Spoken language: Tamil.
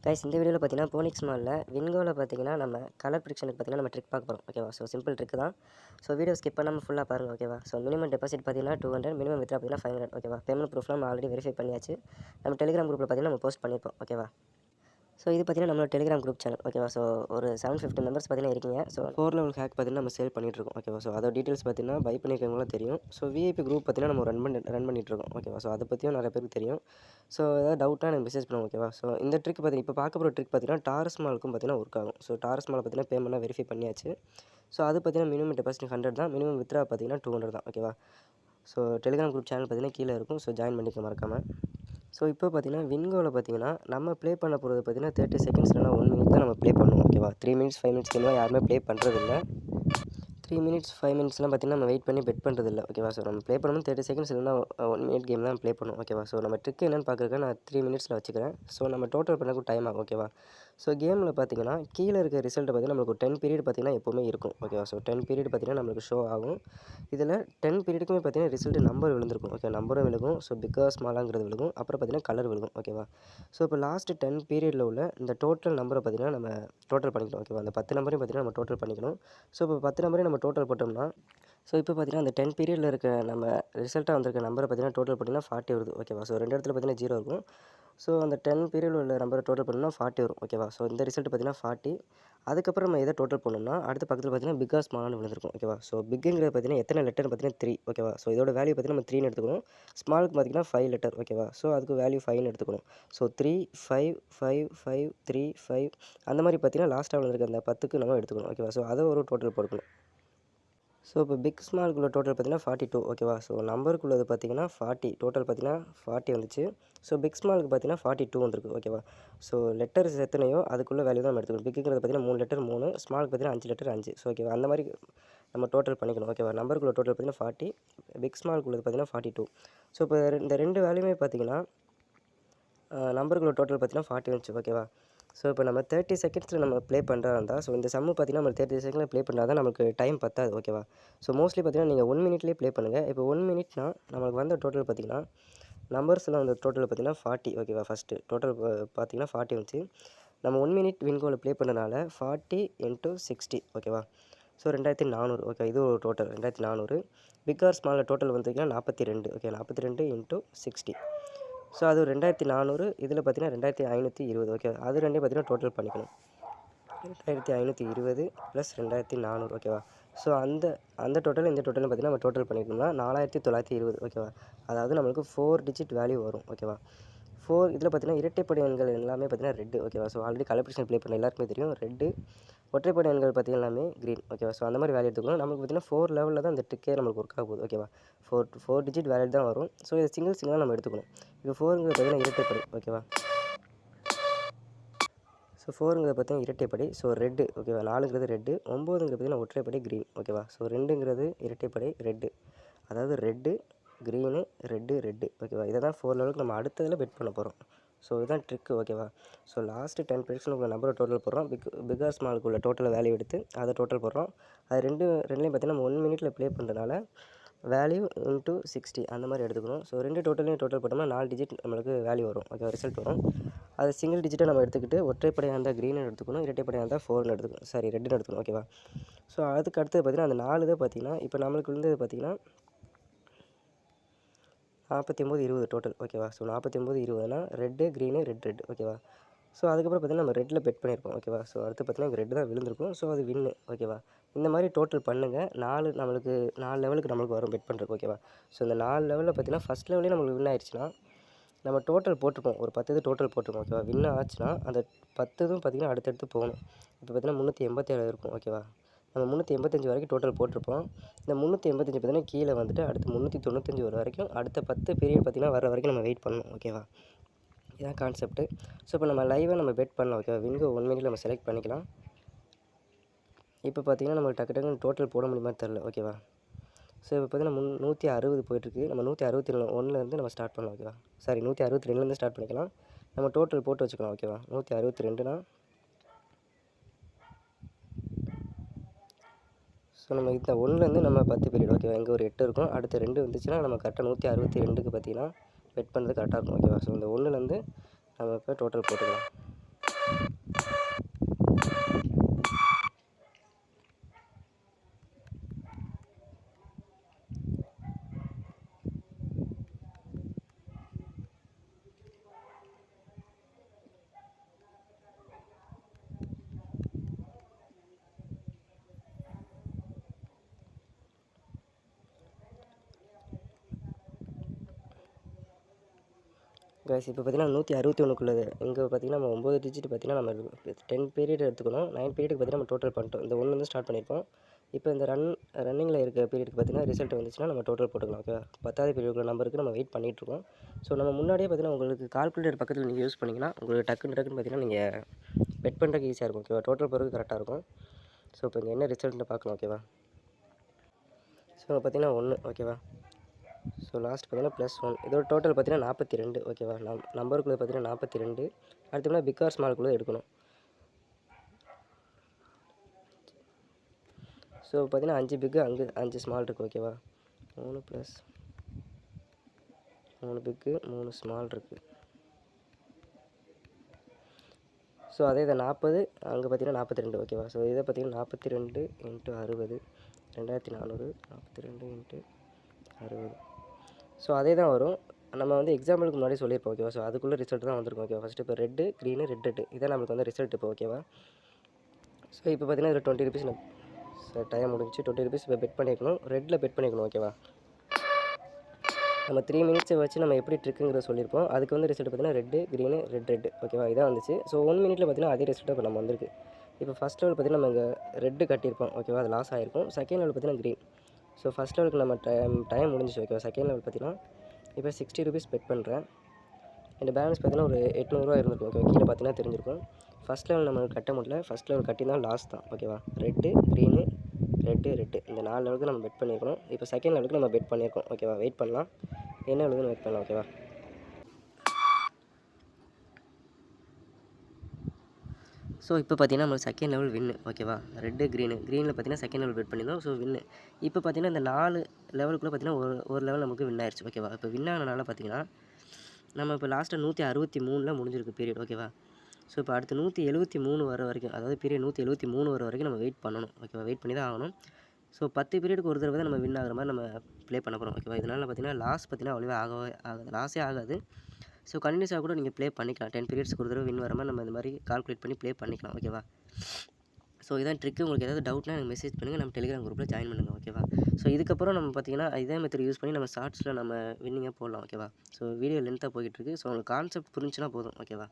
கைஸ் இந்த வீடியோவில் பார்த்தீங்கன்னா போனிக்ஸ் மாலில் வின்கோவில் பார்த்தீங்கன்னா நம்ம கலர் ப்ரிடிக்ஷனுக்கு பார்த்தீங்கன்னா நம்ம ட்ரிக் பார்க்க போகிறோம். ஓகேவா? ஸோ சிம்பிள் ட்ரிக் தான். ஸோ வீடியோ ஸ்கிப் பண்ணாமல் ஃபுல்லாக பாருங்கள். ஓகேவா? ஸோ மினிமம் டெபாசிட் பார்த்தீங்கன்னா 200, மினிமம் வித்ரா பார்த்தீங்கன்னா 500. ஓகேவா? பேமெண்ட் ப்ரூஃப்லாம் நம்ம ஆல்ரெடி வெரிஃபை பண்ணியாச்சு. நம்ம டெலிகிராம் குரூப்பில் பார்த்தீங்கன்னா நம்ம போஸ்ட் பண்ணியிருப்போம். ஓகேவா? ஸோ இது பார்த்தீங்கன்னா நம்மளோட டெலிகிராம் குரூப் சேனல். ஓகேவா? ஸோ ஒரு 750 மெம்பர்ஸ் பார்த்தீங்கன்னா இருக்கீங்க. ஸோ 4 லெவல் ஹேக் பார்த்தீங்கன்னா நம்ம சேல் பண்ணிட்டுருக்கோம். ஓகேவா? ஸோ அதோட டீட்டெயில்ஸ் பார்த்தீங்கன்னா பை பண்ணியிருக்கவங்களாம் தெரியும். ஸோ விஐபி குரூப் பார்த்தீங்கன்னா நம்ம ரன் பண்ணிட்டுருக்கோம். ஓகேவா? ஸோ அதை பற்றியும் நிறைய பேருக்கு தெரியும். ஸோ ஏதாவது டவுட்னா எனக்கு மெசேஜ் பண்ணுவோம். ஓகேவா? ஸோ இந்த ட்ரிக் பார்த்தீங்கன்னா இப்போ பார்க்க போகிற ட்ரிக் பார்த்தீங்கன்னா டாரஸ் மாலுக்கும் பார்த்தீங்கன்னா ஒர்க் ஆகும். ஸோ டாரஸ் மாலை பார்த்தீங்கன்னா பேமெண்ட்லாம் வெரிஃபை பண்ணியாச்சு. ஸோ அது பார்த்தீங்கன்னா மினிமம் டெபாசிட் 100 தான், மினிமம் வித்ரா பார்த்தீங்கன்னா 200 தான். ஓகேவா? ஸோ டெலிகிராம் குரூப் சேனல் பார்த்தீங்கன்னா கீழே இருக்கும். ஸோ ஜாயின் பண்ணிக்க மறக்காமல். ஸோ இப்போ பார்த்தீங்கன்னா வின்கோவில் பார்த்தீங்கன்னா நம்ம ப்ளே பண்ண போகிறது பார்த்தீங்கன்னா 30 செகண்ட்ஸ் இல்லைனா 1 மினிட் தான் நம்ம ப்ளே பண்ணுவோம். ஓகேவா? 3 மினிட்ஸ் 5 மினிட்ஸ் கேம்லாம் யாருமே ப்ளே பண்ணுறதில்ல. 3 மினிட்ஸ் 5 மினிட்ஸ்லாம் பார்த்தீங்கன்னா நம்ம வெயிட் பண்ணி பெட் பண்ணுறதில்ல. ஓகேவா? ஸோ நம்ம ப்ளே பண்ணணும் 30 செகண்ட்ஸ் இல்லைனா 1 மினிட் கேம் தான் ப்ளே பண்ணுவோம். ஓகேவா? ஸோ நம்ம ட்ரிக் என்னென்னு பார்க்குறதுக்கு நான் 3 மினிட்ஸில் வச்சுக்கிறேன். ஸோ நம்ம டோட்டல் பண்ணக்கும் டைம் ஆகும். ஓகேவா? ஸோ கேமில் பார்த்தீங்கன்னா கீழே இருக்க ரிசல்ட்டை பார்த்தீங்கன்னா நம்மளுக்கு 10 பீரியட் பார்த்தீங்கன்னா எப்போவுமே இருக்கும். ஓகேவா? ஸோ 10 பீரியட் பார்த்தீங்கன்னா நம்மளுக்கு ஷோ ஆகும். இதில் 10 பீரியடுக்குமே பார்த்தீங்கன்னா ரிசல்ட் நம்பர் விழுந்திருக்கும். ஓகே, நம்பரும் விழுகும். ஸோ பிக்கா ஸ்மாலாங்கிறது விழுகும். அப்புறம் பார்த்தீங்கன்னா கலர் விழுகும். ஓகேவா? ஸோ இப்போ லாஸ்ட் 10 பீரியடில் உள்ள இந்த டோட்டல் நம்பரை பார்த்தீங்கன்னா நம்ம டோட்டல் பண்ணிக்கணும். ஓகேவா? அந்த 10 நம்பரையும் பார்த்தீங்கன்னா நம்ம டோட்டல் பண்ணிக்கணும். ஸோ இப்போ 10 நம்பரையும் நம்ம டோட்டல் போட்டோம்னா ஸோ இப்போ பார்த்தீங்கன்னா அந்த 10 பீரியடில் இருக்க நம்ம ரிசல்ட்டாக வந்திருக்க நம்பரை பார்த்தீங்கன்னா டோட்டல் பண்ணிங்கன்னா 40 வருது. ஓகேவா? ஸோ 2 இடத்துல பார்த்தீங்கன்னா 0 இருக்கும். ஸோ அந்த 10 பீரியடில் உள்ள நம்பரை டோட்டல் பண்ணோம்னா 40 வரும். ஓகேவா? ஸோ இந்த ரிசல்ட் பார்த்தீங்கன்னா 40. அதுக்கப்புறம் நம்ம எதை டோட்டல் பண்ணோம்னா அடுத்த பக்கத்தில் பார்த்தீங்கன்னா பிக்கா ஸ்மால்னு விழுந்திருக்கும். ஓகேவா? ஸோ பிக்குங்கிறது பார்த்தீங்கன்னா எத்தனை லெட்டர்னு பார்த்தீங்கன்னா 3. ஓகேவா? ஸோ இதோட வேல்யூ பார்த்தீங்கன்னா நம்ம 3ன்னு எடுத்துக்கணும். ஸ்மாலுக்கு பார்த்தீங்கன்னா 5 லெட்டர். ஓகேவா? ஸோ அதுக்கு வேல்யூ 5ன்னு எடுத்துக்கணும். ஸோ 3, 5, 5, 5, 3, 5 அந்த மாதிரி பார்த்தீங்கன்னா லாஸ்ட்டாக விழுந்திருக்க அந்த 10க்கு நம்ம எடுத்துக்கணும். ஓகேவா? ஸோ அதை ஒரு டோட்டல் போட்டுக்கணும். ஸோ இப்போ பிக் ஸ்மாலுக்குள்ள டோட்டல் பார்த்தீங்கன்னா 42. ஓகேவா? ஸோ நம்பருக்குள்ளது பார்த்தீங்கன்னா 40. டோட்டல் பார்த்தீங்கன்னா 40 வந்துச்சு. ஸோ பிக் ஸ்மாலுக்கு பார்த்தீங்கன்னா 42 வந்திருக்கு. ஓகேவா? ஸோ லெட்டர்ஸ் எத்தனையோ அதுக்குள்ள வேல்யூ தான் நம்ம எடுத்துக்கணும். பிக்குங்கிறது பார்த்தீங்கன்னா 3 லெட்டர் 3, ஸ்மாலுக்கு பார்த்தீங்கன்னா 5 லெட்டர் 5. ஸோ ஓகேவா? அந்த மாதிரி நம்ம டோட்டல் பண்ணிக்கணும். ஓகேவா? நம்பருக்குள்ள டோட்டல் பார்த்தீங்கன்னா 40, பிக் ஸ்மாலுக்குள்ளது பார்த்தீங்கன்னா 42. ஸோ இப்போ இந்த 2 வேல்யூமே பார்த்தீங்கன்னா நம்பருக்குள்ள டோட்டல் பார்த்தீங்கன்னா 40 வந்துச்சு. ஓகேவா? ஸோ இப்போ நம்ம 30 செகண்ட்ஸில் நம்ம ப்ளே பண்ணுறதா இருந்தால் ஸோ இந்த சம்மு பார்த்தீங்கன்னா நம்ம 30 செகண்டில் ப்ளே பண்ணால் தான் நமக்கு டைம் பத்தாது. ஓகேவா? ஸோ மோஸ்ட்லி பார்த்தீங்கன்னா நீங்கள் 1 மினிட்லேயே ப்ளே பண்ணுங்கள். இப்போ 1 மினிட்னா நமக்கு வந்த டோட்டல் பார்த்தீங்கன்னா நம்பர்ஸ்லாம் வந்து டோட்டல் பார்த்தீங்கன்னா 40. ஓகேவா? ஃபஸ்ட்டு டோட்டல் பார்த்தீங்கன்னா 40 வந்துச்சு. நம்ம 1 மினிட் வின்கோவில் ப்ளே பண்ணனால 40 × 60. ஓகேவா? ஸோ 2400. ஓகே, இது ஒரு டோட்டல் 2400. பிக் ஆர் ஸ்மாலில் டோட்டல் வந்தீங்கன்னா 42. ஓகே, 42 × 60. ஸோ அது 2400. இதில் பார்த்தீங்கன்னா 2520. ஓகே, அது ரெண்டையும் பார்த்தீங்கன்னா டோட்டல் பண்ணிக்கணும். 2520 + 2400. ஓகேவா? ஸோ அந்த டோட்டல் இந்த டோட்டலும் பார்த்தீங்கன்னா நம்ம டோட்டல் பண்ணிக்கணும்னா 4920. ஓகேவா? அதாவது நம்மளுக்கு 4 டிஜிட் வேல்யூ வரும். ஓகேவா? 4 இதில் பார்த்தீங்கன்னா இரட்டைப்படை எண்கள் எல்லாமே பார்த்தீங்கன்னா ரெட்டு. ஓகேவா? ஸோ ஆல்ரெடி கலெக்ஷன் ப்ளே பண்ண எல்லாருக்குமே தெரியும் ரெட்டு. ஒற்றைப்படை எண்கள் பார்த்தீங்கன்னா எல்லாமே க்ரீன். ஓகேவா? ஸோ அந்த மாதிரி வேல்யூ எடுத்துக்கணும். நமக்கு பார்த்தீங்கன்னா 4 லெவலில் தான் இந்த ட்ரிக்கே நமக்கு ஒர்க் ஆக போகுது. ஓகேவா? 4 டிஜிட் வேல்யூ தான் வரும். ஸோ இது சிங்கிளாக நம்ம எடுத்துக்கணும். இப்போ 4ங்கிறது பார்த்தீங்கன்னா இரட்டைப்படை. ஓகேவா? ஸோ 4ங்கிறது பார்த்தீங்கன்னா இரட்டைப்படை. So red. ஓகேவா? 4ங்கிறது ரெட்டு. 9ங்கிறது பார்த்தீங்கன்னா ஒற்றைப்படை க்ரீன். ஓகேவா? ஸோ 2ங்கிறது இரட்டைப்படை ரெட்டு. அதாவது ரெட்டு, க்ரீனு, ரெட்டு. ஓகேவா? இதை தான் 4 லெவலுக்கு நம்ம அடுத்ததில் பெட் பண்ண போகிறோம். ஸோ இதுதான் ட்ரிக்கு. ஓகேவா? ஸோ லாஸ்ட்டு 10 ப்ரெடிக்ஷனுக்குள்ள நம்பரை டோட்டல் போடுறோம். பிக் ஆர் ஸ்மாலுக்குள்ள டோட்டல் வேல்யூ எடுத்து அதை டோட்டல் போடுறோம். அது ரெண்டுலேயும் பார்த்தீங்கன்னா நம்ம 1 மினிட்ல ப்ளே பண்ணுறதுனால வேல்யூ × 60 அந்த மாதிரி எடுத்துக்கணும். ஸோ 2 டோட்டலையும் டோட்டல் போட்டோம்னா 4 டிஜிட் நம்மளுக்கு வேல்யூ வரும். ஓகே, ரிசல்ட் வரும். அது சிங்கிள் டிஜிட்டாக நம்ம எடுத்துக்கிட்டு ஒற்றைப்படையாக இருந்தால் க்ரீன்னு எடுத்துக்கணும், இரட்டைப்படையாக இருந்தால் 4ன்னு எடுத்துக்கணும். சாரி, ரெட்டுன்னு எடுத்துக்கணும். ஓகேவா? ஸோ அதுக்கு அடுத்தது பார்த்தீங்கன்னா அந்த 4 இதை பார்த்தீங்கன்னா இப்போ நம்மளுக்கு இருந்தது பார்த்தீங்கன்னா 4920 டோட்டல். ஓகேவா? ஸோ 4920னா ரெட்டு, க்ரீனு, ரெட். ஓகேவா? ஸோ அதுக்கப்புறம் பார்த்தீங்கன்னா நம்ம ரெட்டில் பெட் பண்ணியிருப்போம். ஓகேவா? ஸோ அடுத்து பார்த்தீங்கன்னா ரெட்டு தான் விழுந்திருக்கும். ஸோ அது வின்னு. ஓகேவா? இந்த மாதிரி டோட்டல் பண்ணுங்கள். 4 லெவலுக்கு நம்மளுக்கு வரும் பெட் பண்ணுறதுக்கு. ஓகேவா? ஸோ இந்த 4 லெவலில் பார்த்தீங்கன்னா ஃபஸ்ட் லெவலே நம்மளுக்கு வின் ஆயிடுச்சுன்னா நம்ம டோட்டல் போட்டிருப்போம். ஒரு 10 இது டோட்டல் போட்டிருப்போம். ஓகேவா? வின் ஆச்சுன்னா அந்த 10 இதுவும் பார்த்தீங்கன்னா அடுத்தடுத்து போகணும். இப்போ பார்த்தீங்கன்னா 387 இருக்கும். ஓகேவா? நம்ம 385 வரைக்கும் டோட்டல் போட்டிருப்போம். இந்த 385 பார்த்தீங்கன்னா கீழே வந்துட்டு அடுத்து 395 வர வரைக்கும் அடுத்த 10 பீரியட் பார்த்தீங்கன்னா வர வரைக்கும் நம்ம வெயிட் பண்ணணும். ஓகேவா? இதான் கான்செப்ட்டு. ஸோ இப்போ நம்ம லைவாக நம்ம பெட் பண்ணலாம். ஓகேவா? வின்கோ 1 மினிட்ல நம்ம செலக்ட் பண்ணிக்கலாம். இப்போ பார்த்தீங்கன்னா நமக்கு டக்குன்னு டோட்டல் போட முடியுமா தெரில. ஓகேவா? ஸோ இப்போ பார்த்தீங்கன்னா 160 போயிட்டுருக்கு. நம்ம 161லேருந்து நம்ம ஸ்டார்ட் பண்ணலாம். ஓகேவா? சாரி, 162லேருந்து ஸ்டார்ட் பண்ணிக்கலாம். நம்ம டோட்டல் போட்டு வச்சுக்கலாம். ஓகேவா? 162னா ஸோ நம்ம இந்த 1லேருந்து நம்ம 10 பீரியட். ஓகேவா? இங்கே ஒரு 8 இருக்கும். அடுத்து 2 வந்துச்சுன்னா நம்ம கரெக்டாக 162க்கு பார்த்தீங்கன்னா பெட் பண்ணுறது கரெக்டாக இருக்கும். ஓகேவா? ஸோ இந்த 1லேருந்து நம்ம இப்போ டோட்டல் போட்டுக்கலாம். கைஸ் இப்போ பார்த்தீங்கன்னா 161க்குள்ளது இங்கே பார்த்தீங்கன்னா நம்ம 9 டிஜிட் பார்த்தீங்கன்னா நம்ம 10 பீரியட் எடுத்துக்கணும். 9 பீரியடுக்கு பார்த்தீங்கன்னா நம்ம டோட்டல் பண்ணிட்டோம். இந்த 1 வந்து ஸ்டார்ட் பண்ணியிருக்கோம். இப்போ இந்த ரன்னிங்கில் இருக்க பீரியடுக்கு பார்த்தீங்கன்னா ரிசல்ட் வந்துச்சுன்னா நம்ம டோட்டல் போட்டுக்கலாம். ஓகே 10வது பீரியட் நம்பருக்கு நம்ம வெயிட் பண்ணிகிட்ருக்கோம். ஸோ நம்ம முன்னாடியே பார்த்தீங்கன்னா உங்களுக்கு கால்குலேட்டர் பக்கத்தில் நீங்கள் யூஸ் பண்ணிங்கன்னா உங்களுக்கு டக்குன்னு பார்த்தீங்கன்னா நீங்கள் பெட் பண்ணுறதுக்கு ஈஸியாக இருக்கும். ஓகேவா டோட்டல் போகிறதுக்கு கரெக்டாக இருக்கும். ஸோ இப்போ இங்கே என்ன ரிசல்ட்னு பார்க்கலாம். ஓகேவா ஸோ பார்த்தீங்கன்னா 1 ஓகேவா. ஸோ லாஸ்ட் பார்த்தீங்கன்னா +1 இதோட டோட்டல் பார்த்தீங்கன்னா 42 ஓகேவா. நம்பருக்குள்ளே பார்த்தீங்கன்னா 42. அடுத்து பிக் ஆர் ஸ்மால்குள்ளே எடுக்கணும். ஸோ பார்த்தீங்கன்னா 5 பிக்கு 5 ஸ்மால் இருக்குது. ஓகேவா 3 + 3 பிக்கு 3 ஸ்மால் இருக்குது. ஸோ அதே இதை 40 அங்கே பார்த்தீங்கன்னா 42 ஓகேவா. ஸோ இதை பார்த்தீங்கன்னா 42 × 60 2400 42 × 60. ஸோ அதே தான் வரும். நம்ம வந்து எக்ஸாம்பிளுக்கு முன்னாடி சொல்லியிருப்போம். ஓகேவா ஸோ அதுக்குள்ளே ரிசல்ட் தான் வந்திருக்கும். ஓகேவா ஃபஸ்ட்டு இப்போ ரெட்டு க்ரீனு ரெட் இதான் நம்மளுக்கு வந்து ரிசல்ட் இப்போ. ஓகேவா ஸோ இப்போ பார்த்தீங்கன்னா இதில் 20 ருபீஸ் டைம் முடிஞ்சு 20 ருபீஸ் இப்போ பெட் பண்ணியிருக்கணும். ரெட்டில் பெட் பண்ணிக்கணும். ஓகேவா நம்ம 3 மினிட்ஸை வச்சு நம்ம எப்படி ட்ரிக்குங்கிறத சொல்லியிருப்போம். அதுக்கு வந்து ரிசல்ட் பார்த்தீங்கன்னா ரெட்டு க்ரீனு ரெட் ஓகேவா இதான் வந்துச்சு. ஸோ 1 மினிட்ல பார்த்தீங்கன்னா அதே ரிசல்ட் இப்போ நம்ம வந்திருக்கு. இப்போ ஃபஸ்ட் லெவல் பார்த்தீங்கன்னா நம்ம இங்கே ரெட்டு கட்டியிருப்போம். ஓகேவா அது லாஸ் ஆகிருக்கும். செகண்ட் லெவல் பார்த்தீங்கன்னா க்ரீன். ஸோ ஃபஸ்ட் லெவலுக்கு நம்ம டைம் முடிஞ்சிச்சு. ஓகேவா செகண்ட் லெவல் பார்த்தீங்கன்னா இப்போ 60 ருபீஸ் பெட் பண்ணுறேன். இந்த பேலன்ஸ் பார்த்தீங்கன்னா ஒரு 800 இருந்திருக்கும். ஓகே கீழே பார்த்தீங்கன்னா தெரிஞ்சிருக்கும். ஃபஸ்ட் லெவல் நம்ம கட்ட முடியல. ஃபஸ்ட் லெவல் கட்டி தான் லாஸ் தான். ஓகேவா ரெட்டு க்ரீனு ரெட்டு இந்த 4 லெவலுக்கு நம்ம பெட் பண்ணியிருக்கணும். இப்போ செகண்ட் லெவலுக்கு நம்ம பெட் பண்ணியிருக்கோம். ஓகேவா வெயிட் பண்ணலாம். என்ன லெவலுக்கு வெயிட் பண்ணலாம். ஓகேவா ஸோ இப்போ பார்த்தீங்கன்னா நம்ம செகண்ட் லெவல் வின்னு. ஓகேவா ரெட்டு க்ரீனில் பார்த்தீங்கன்னா செகண்ட் லெவல் பெட் பண்ணியிருந்தோம். ஸோ வின்னு. இப்போ பார்த்தீங்கன்னா இந்த 4 லெவலுக்குள்ளே பார்த்தீங்கன்னா ஒரு லெவல் நமக்கு வின் ஆயிடுச்சு. ஓகேவா இப்போ வின் ஆனனால பார்த்தீங்கன்னா நம்ம இப்போ லாஸ்ட்டாக 163ல் முடிஞ்சிருக்கு பீரியட். ஓகேவா ஸோ இப்போ அடுத்து 173 வர வரைக்கும், அதாவது பீரியட் 173 வர வரைக்கும் நம்ம வெயிட் பண்ணணும். ஓகேவா வெயிட் பண்ணி தான் ஆகணும். ஸோ 10 பீரியடுக்கு ஒரு தடவை தான் நம்ம வின் ஆகிற மாதிரி நம்ம ப்ளே பண்ண போகிறோம். ஓகேவா இதனால் பார்த்தீங்கன்னா லாஸ் பார்த்தீங்கன்னா அவ்வளோவா ஆகாது, லாஸே ஆகாது. ஸோ கண்டினியூஸாக கூட நீங்கள் ப்ளே பண்ணிக்கலாம். 10 பீரியட்ஸ்க்கு ஒரு தடவை வின் வர மாதிரி நம்ம இந்த மாதிரி கால்குலேட் பண்ணி ப்ளே பண்ணிக்கலாம். ஓகேவா ஸோ இதான் ட்ரிக்கு. உங்களுக்கு ஏதாவது டவுட்னா எனக்கு மெசேஜ் பண்ணுங்கள். நம்ம டெலிகிராம் குரூப்பில் ஜாயின் பண்ணுங்கள். ஓகேவா ஸோ இதுக்கப்புறம் நம்ம பார்த்தீங்கன்னா இதே மெத்தட் யூஸ் பண்ணி நம்ம ஷார்ட்ஸில் நம்ம வின்னிங்காக போடலாம். ஓகேவா ஸோ வீடியோ லென்த்தாக போய்கிட்டு இருக்குது. ஸோ உங்களுக்கு கான்செப்ட் புரிஞ்சுன்னா போதும். ஓகேவா.